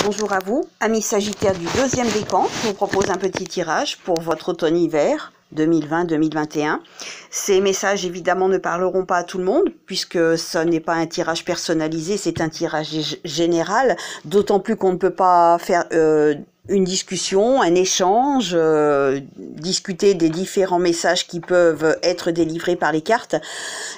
Bonjour à vous, amis Sagittaires du deuxième décan. Je vous propose un petit tirage pour votre automne-hiver 2020-2021. Ces messages évidemment ne parleront pas à tout le monde puisque ce n'est pas un tirage personnalisé, c'est un tirage général, d'autant plus qu'on ne peut pas faire une discussion, un échange, discuter des différents messages qui peuvent être délivrés par les cartes.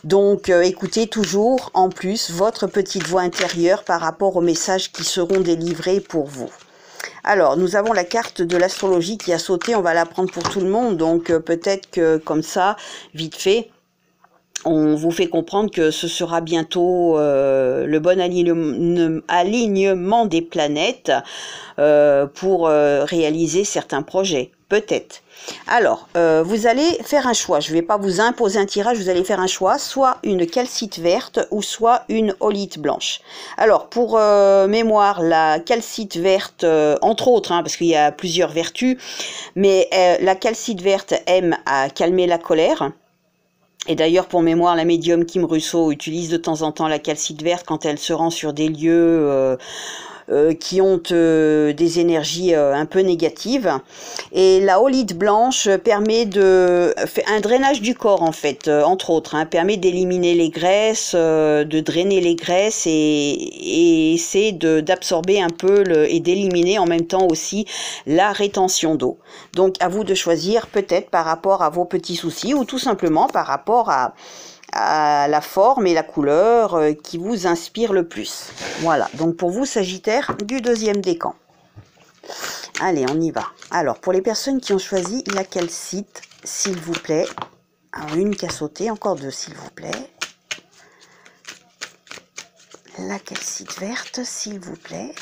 Donc écoutez toujours en plus votre petite voix intérieure par rapport aux messages qui seront délivrés pour vous. Alors, nous avons la carte de l'astrologie qui a sauté, on va la prendre pour tout le monde, donc peut-être que comme ça, vite fait, on vous fait comprendre que ce sera bientôt le bon alignement des planètes pour réaliser certains projets, peut-être. Alors, vous allez faire un choix. Je ne vais pas vous imposer un tirage, vous allez faire un choix, soit une calcite verte ou soit une holite blanche. Alors, pour mémoire, la calcite verte, entre autres, parce qu'il y a plusieurs vertus, mais la calcite verte aime à calmer la colère. Et d'ailleurs, pour mémoire, la médium Kim Russo utilise de temps en temps la calcite verte quand elle se rend sur des lieux qui ont des énergies un peu négatives. Et la holite blanche permet fait un drainage du corps en fait, entre autres, permet d'éliminer les graisses, de drainer les graisses et essaie d'absorber un peu et d'éliminer en même temps aussi la rétention d'eau. Donc à vous de choisir peut-être par rapport à vos petits soucis ou tout simplement par rapport à la forme et la couleur qui vous inspire le plus. Voilà, donc pour vous Sagittaire du deuxième décan. Allez, on y va. Alors, pour les personnes qui ont choisi la calcite, s'il vous plaît. Alors, une qui a sauté, encore deux, s'il vous plaît. La calcite verte, s'il vous plaît.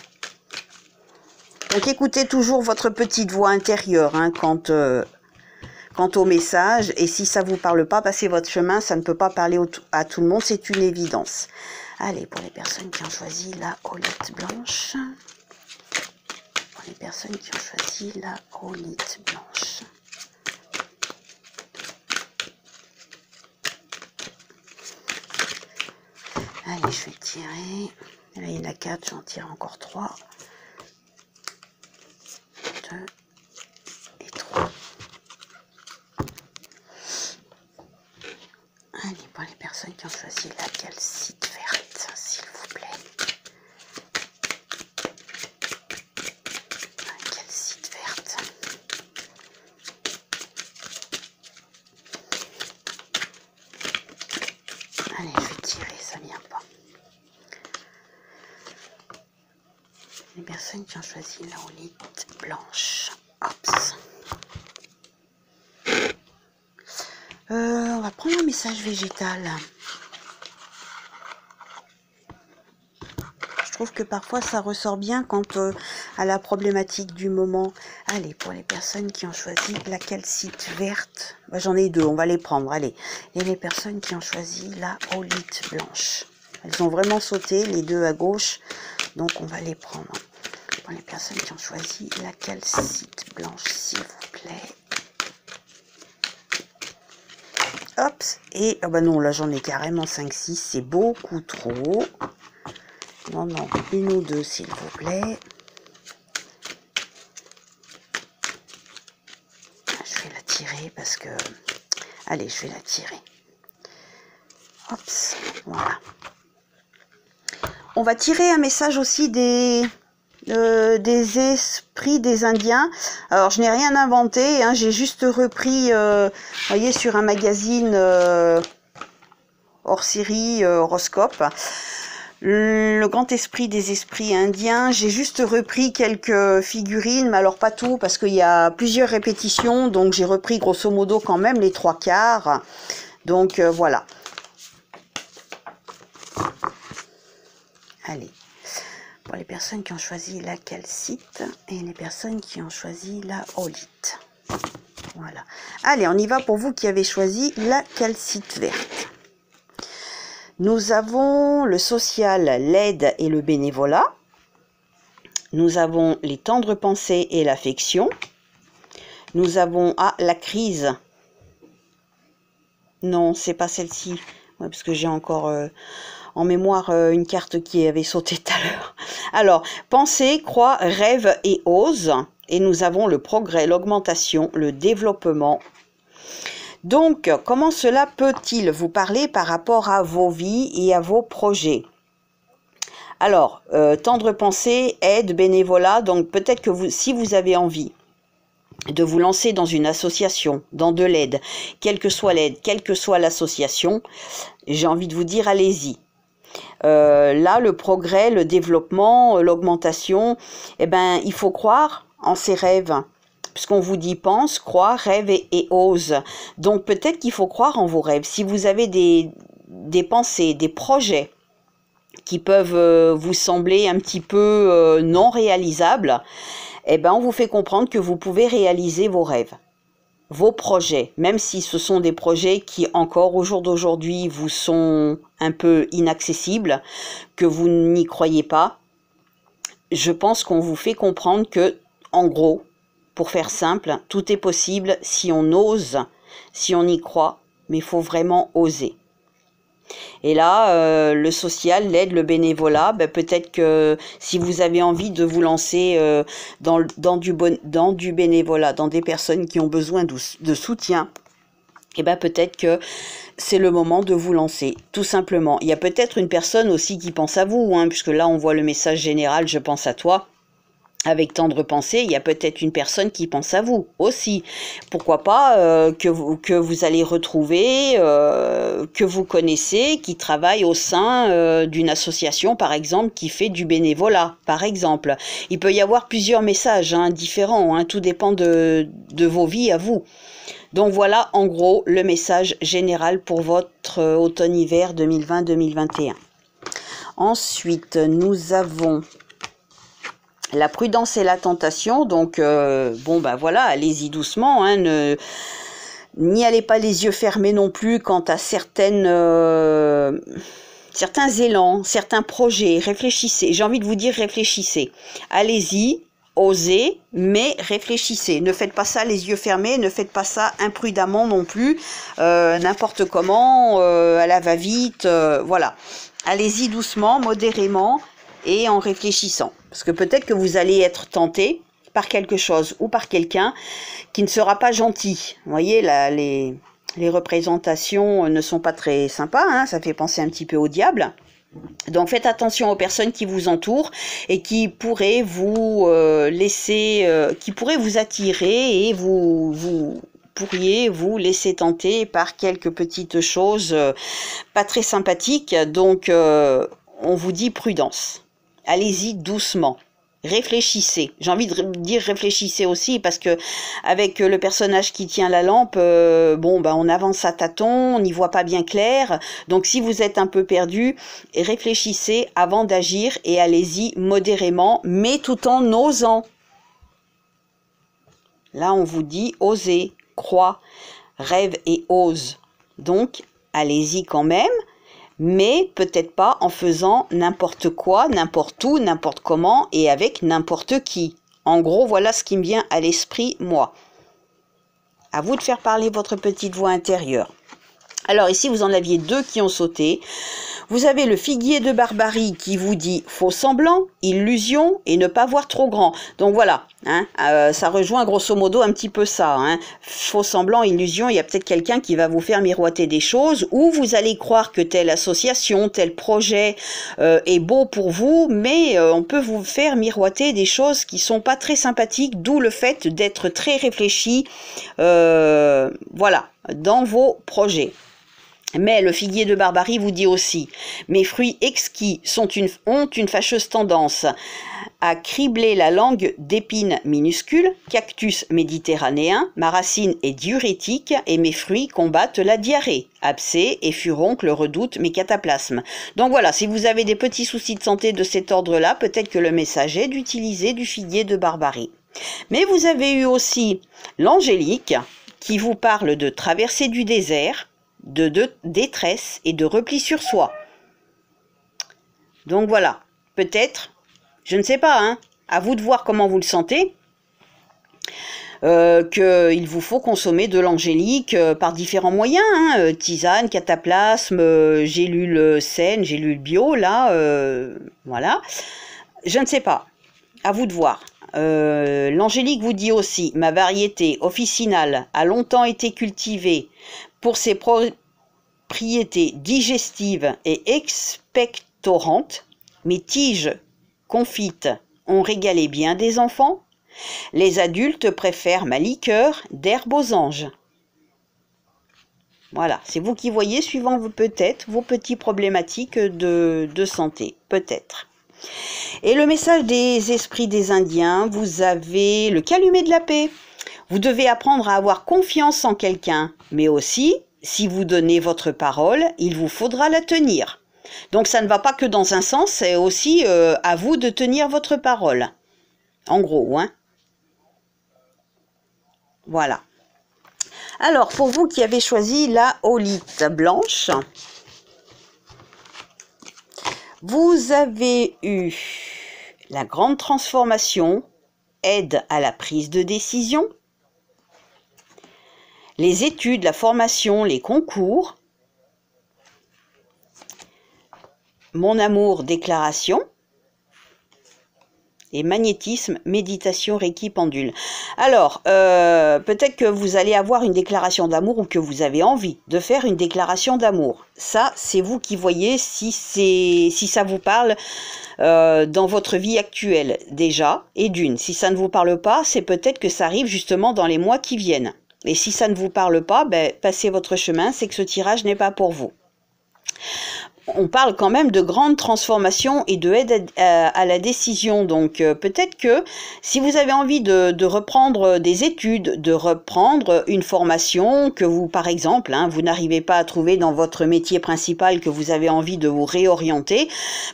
Donc, écoutez toujours votre petite voix intérieure quant au message, et si ça ne vous parle pas, passez votre chemin, ça ne peut pas parler à tout le monde, c'est une évidence. Allez, pour les personnes qui ont choisi la holite blanche. Pour les personnes qui ont choisi la holite blanche. Allez, je vais tirer. Là, il y en a 4, j'en tire encore 3. 2 et 3. Allez, pour les personnes qui ont choisi la calcite verte, s'il vous plaît. La calcite verte. Allez, je vais tirer, ça vient pas. Les personnes qui ont choisi la holite blanche. Hops. On va prendre un message végétal. Je trouve que parfois ça ressort bien quant à la problématique du moment. Allez, pour les personnes qui ont choisi la calcite verte, j'en ai deux, on va les prendre. Allez, et les personnes qui ont choisi la holite blanche. Elles ont vraiment sauté, les deux à gauche, donc on va les prendre. Pour les personnes qui ont choisi la calcite blanche, s'il vous plaît. Hop, et bah non, là j'en ai carrément 5-6, c'est beaucoup trop. Non, non, une ou deux s'il vous plaît. Je vais la tirer parce que... Allez, je vais la tirer. Hop, voilà. On va tirer un message aussi des esprits des Indiens. Alors je n'ai rien inventé, j'ai juste repris, voyez, sur un magazine hors série, horoscope, le grand esprit des esprits indiens. J'ai juste repris quelques figurines, mais alors pas tout, parce qu'il y a plusieurs répétitions, donc j'ai repris grosso modo quand même les 3/4. Donc voilà. Allez. Pour les personnes qui ont choisi la calcite et les personnes qui ont choisi la holite. Voilà. Allez, on y va pour vous qui avez choisi la calcite verte. Nous avons le social, l'aide et le bénévolat. Nous avons les tendres pensées et l'affection. Nous avons la crise. Non, c'est pas celle-ci. Ouais, parce que j'ai encore... en mémoire une carte qui avait sauté tout à l'heure. Alors, pensez, croit, rêve et ose. Et nous avons le progrès, l'augmentation, le développement. Donc, comment cela peut-il vous parler par rapport à vos vies et à vos projets? Alors, tendre pensée, aide, bénévolat. Donc, peut-être que si vous avez envie de vous lancer dans une association, dans de l'aide, quelle que soit l'aide, quelle que soit l'association, j'ai envie de vous dire, allez-y. Là, le progrès, le développement, l'augmentation, eh ben, il faut croire en ses rêves. Puisqu'on vous dit pense, croit, rêve et ose. Donc, peut-être qu'il faut croire en vos rêves. Si vous avez des pensées, des projets qui peuvent vous sembler un petit peu non réalisables, eh ben, on vous fait comprendre que vous pouvez réaliser vos rêves, vos projets, même si ce sont des projets qui encore au jour d'aujourd'hui vous sont un peu inaccessibles, que vous n'y croyez pas. Je pense qu'on vous fait comprendre que, en gros, pour faire simple, tout est possible si on ose, si on y croit, mais il faut vraiment oser. Et là, le social, l'aide, le bénévolat, ben peut-être que si vous avez envie de vous lancer dans du bénévolat, dans des personnes qui ont besoin de soutien, et ben peut-être que c'est le moment de vous lancer, tout simplement. Il y a peut-être une personne aussi qui pense à vous, hein, puisque là on voit le message général, je pense à toi. Avec tendre pensée, il y a peut-être une personne qui pense à vous aussi. Pourquoi pas que vous allez retrouver, que vous connaissez, qui travaille au sein d'une association, par exemple, qui fait du bénévolat, par exemple. Il peut y avoir plusieurs messages différents, hein, tout dépend de vos vies à vous. Donc voilà, en gros, le message général pour votre automne-hiver 2020-2021. Ensuite, nous avons la prudence et la tentation, donc bon ben voilà, allez-y doucement, hein, n'y allez pas les yeux fermés non plus quant à certains élans, certains projets, réfléchissez, j'ai envie de vous dire réfléchissez, allez-y, osez, mais réfléchissez, ne faites pas ça les yeux fermés, ne faites pas ça imprudemment non plus, n'importe comment, à la va-vite, voilà, allez-y doucement, modérément, et en réfléchissant. Parce que peut-être que vous allez être tenté par quelque chose ou par quelqu'un qui ne sera pas gentil. Vous voyez, là, les représentations ne sont pas très sympas, hein, ça fait penser un petit peu au diable. Donc faites attention aux personnes qui vous entourent et qui pourraient vous qui pourraient vous attirer et vous pourriez vous laisser tenter par quelques petites choses pas très sympathiques. Donc on vous dit prudence. Allez-y doucement, réfléchissez. J'ai envie de dire réfléchissez aussi parce que avec le personnage qui tient la lampe, bon ben on avance à tâtons, on n'y voit pas bien clair. Donc si vous êtes un peu perdu, réfléchissez avant d'agir et allez-y modérément, mais tout en osant. Là on vous dit osez, crois, rêve et ose. Donc allez-y quand même. Mais peut-être pas en faisant n'importe quoi, n'importe où, n'importe comment et avec n'importe qui. En gros, voilà ce qui me vient à l'esprit, moi. À vous de faire parler votre petite voix intérieure. Alors ici, vous en aviez deux qui ont sauté. Vous avez le figuier de Barbarie qui vous dit faux semblant, illusion et ne pas voir trop grand. Donc voilà, hein, ça rejoint grosso modo un petit peu ça. Hein. Faux semblant, illusion, il y a peut-être quelqu'un qui va vous faire miroiter des choses ou vous allez croire que telle association, tel projet est beau pour vous, mais on peut vous faire miroiter des choses qui sont pas très sympathiques, d'où le fait d'être très réfléchi, voilà, dans vos projets. Mais le figuier de Barbarie vous dit aussi « Mes fruits exquis ont une fâcheuse tendance à cribler la langue d'épines minuscules, cactus méditerranéen, ma racine est diurétique et mes fruits combattent la diarrhée. Abcès et furoncle redoutent mes cataplasmes. » Donc voilà, si vous avez des petits soucis de santé de cet ordre-là, peut-être que le message est d'utiliser du figuier de Barbarie. Mais vous avez eu aussi l'angélique qui vous parle de traverser du désert, de détresse et de repli sur soi. Donc voilà, peut-être, je ne sais pas, hein, à vous de voir comment vous le sentez. qu'il vous faut consommer de l'angélique par différents moyens, hein, tisane, cataplasme, gélules saines, gélules bio, là, voilà. Je ne sais pas, à vous de voir. L'angélique vous dit aussi, ma variété officinale a longtemps été cultivée pour ses propriétés digestives et expectorantes. Mes tiges confites ont régalé bien des enfants. Les adultes préfèrent ma liqueur d'herbe aux anges. Voilà, c'est vous qui voyez, suivant peut-être vos petites problématiques de santé, peut-être. Et le message des esprits des Indiens, vous avez le calumet de la paix. Vous devez apprendre à avoir confiance en quelqu'un, mais aussi, si vous donnez votre parole, il vous faudra la tenir. Donc ça ne va pas que dans un sens, c'est aussi à vous de tenir votre parole. En gros, hein. Voilà. Alors, pour vous qui avez choisi la holite blanche, vous avez eu la grande transformation, aide à la prise de décision, les études, la formation, les concours, mon amour, déclaration, et magnétisme, méditation, Reiki, pendule. Alors, peut-être que vous allez avoir une déclaration d'amour ou que vous avez envie de faire une déclaration d'amour. Ça, c'est vous qui voyez si ça vous parle dans votre vie actuelle déjà. Et d'une, si ça ne vous parle pas, c'est peut-être que ça arrive justement dans les mois qui viennent. Et si ça ne vous parle pas, ben, passez votre chemin, c'est que ce tirage n'est pas pour vous. On parle quand même de grandes transformations et de aide à la décision. Donc peut-être que si vous avez envie de reprendre des études, de reprendre une formation que vous, par exemple, hein, vous n'arrivez pas à trouver dans votre métier principal, que vous avez envie de vous réorienter,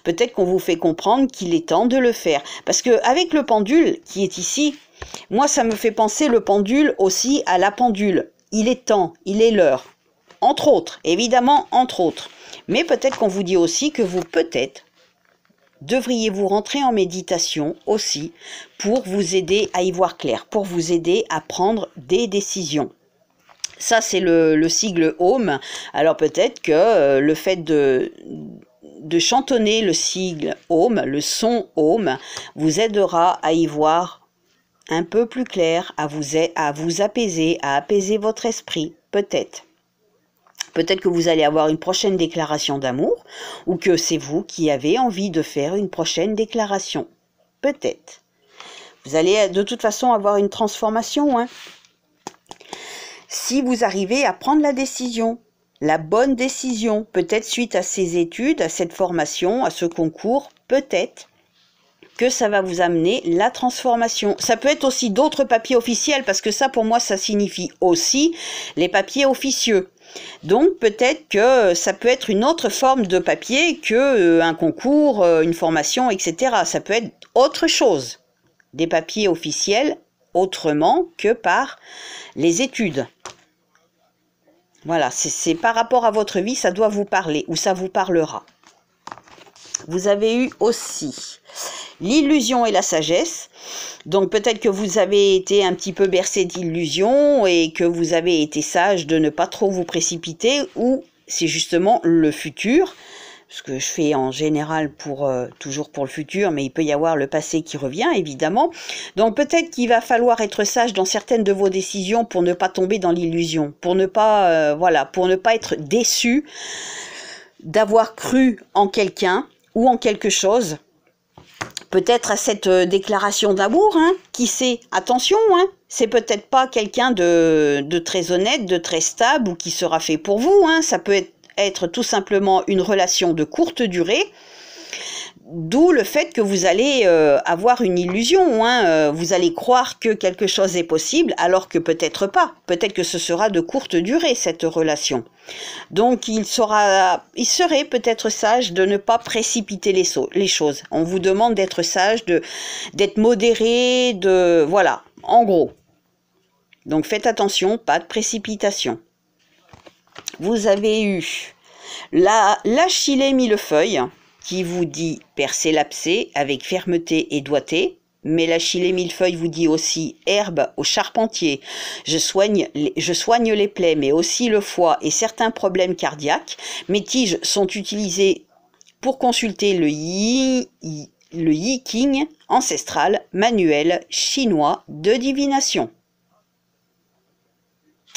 peut-être qu'on vous fait comprendre qu'il est temps de le faire. Parce qu'avec le pendule qui est ici, moi ça me fait penser le pendule aussi à la pendule. Il est temps, il est l'heure. Entre autres, évidemment, entre autres. Mais peut-être qu'on vous dit aussi que vous, peut-être, devriez vous rentrer en méditation aussi pour vous aider à y voir clair, pour vous aider à prendre des décisions. Ça, c'est le sigle Om. Alors peut-être que le fait de chantonner le sigle Om, le son Om, vous aidera à y voir un peu plus clair, à vous apaiser, à apaiser votre esprit, peut-être. Peut-être que vous allez avoir une prochaine déclaration d'amour ou que c'est vous qui avez envie de faire une prochaine déclaration. Peut-être. Vous allez de toute façon avoir une transformation. Hein. Si vous arrivez à prendre la décision, la bonne décision, peut-être suite à ces études, à cette formation, à ce concours, peut-être que ça va vous amener la transformation. Ça peut être aussi d'autres papiers officiels parce que ça, pour moi, ça signifie aussi les papiers officieux. Donc peut-être que ça peut être une autre forme de papier que un concours, une formation, etc. Ça peut être autre chose, des papiers officiels autrement que par les études. Voilà, c'est par rapport à votre vie, ça doit vous parler ou ça vous parlera. Vous avez eu aussi l'illusion et la sagesse. Donc peut-être que vous avez été un petit peu bercé d'illusions et que vous avez été sage de ne pas trop vous précipiter, ou c'est justement le futur, ce que je fais en général toujours pour le futur, mais il peut y avoir le passé qui revient évidemment. Donc peut-être qu'il va falloir être sage dans certaines de vos décisions pour ne pas tomber dans l'illusion, pour ne pas pour ne pas être déçu d'avoir cru en quelqu'un ou en quelque chose. Peut-être à cette déclaration d'amour, hein, qui sait, attention, hein, c'est peut-être pas quelqu'un de très honnête, de très stable ou qui sera fait pour vous, hein, ça peut être tout simplement une relation de courte durée, d'où le fait que vous allez avoir une illusion, hein, vous allez croire que quelque chose est possible alors que peut-être pas, peut-être que ce sera de courte durée cette relation. Donc il serait peut-être sage de ne pas précipiter les choses. On vous demande d'être sage, d'être modéré, voilà, en gros. Donc faites attention, pas de précipitation. Vous avez eu l'Achillée millefeuille qui vous dit percer l'abcès avec fermeté et doigté. Mais l'Achillée millefeuille vous dit aussi herbe au charpentier. Je soigne les plaies, mais aussi le foie et certains problèmes cardiaques. Mes tiges sont utilisées pour consulter le Yi Qing ancestral, manuel, chinois de divination.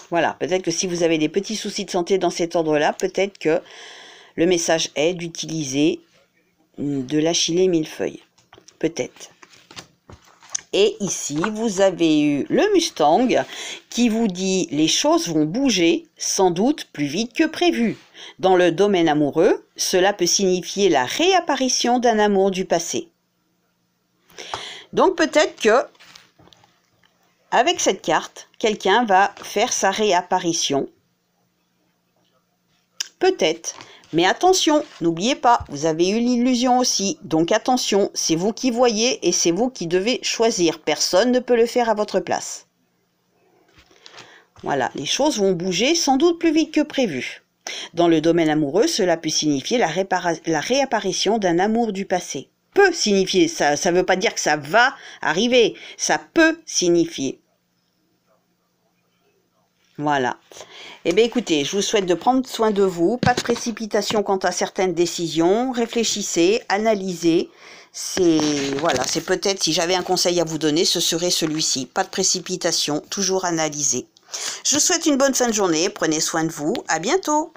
Voilà, peut-être que si vous avez des petits soucis de santé dans cet ordre-là, peut-être que le message est d'utiliser de l'Achillée millefeuille. Peut-être. Et ici, vous avez eu le Mustang qui vous dit « Les choses vont bouger, sans doute plus vite que prévu. Dans le domaine amoureux, cela peut signifier la réapparition d'un amour du passé. » Donc peut-être que, avec cette carte, quelqu'un va faire sa réapparition. Peut-être. Mais attention, n'oubliez pas, vous avez eu l'illusion aussi. Donc attention, c'est vous qui voyez et c'est vous qui devez choisir. Personne ne peut le faire à votre place. Voilà, les choses vont bouger sans doute plus vite que prévu. Dans le domaine amoureux, cela peut signifier la réapparition d'un amour du passé. Peut signifier, ça ne veut pas dire que ça va arriver, ça peut signifier. Voilà. Eh bien écoutez, je vous souhaite de prendre soin de vous, pas de précipitation quant à certaines décisions, réfléchissez, analysez. Voilà, c'est peut-être, si j'avais un conseil à vous donner, ce serait celui-ci. Pas de précipitation, toujours analyser. Je vous souhaite une bonne fin de journée, prenez soin de vous, à bientôt.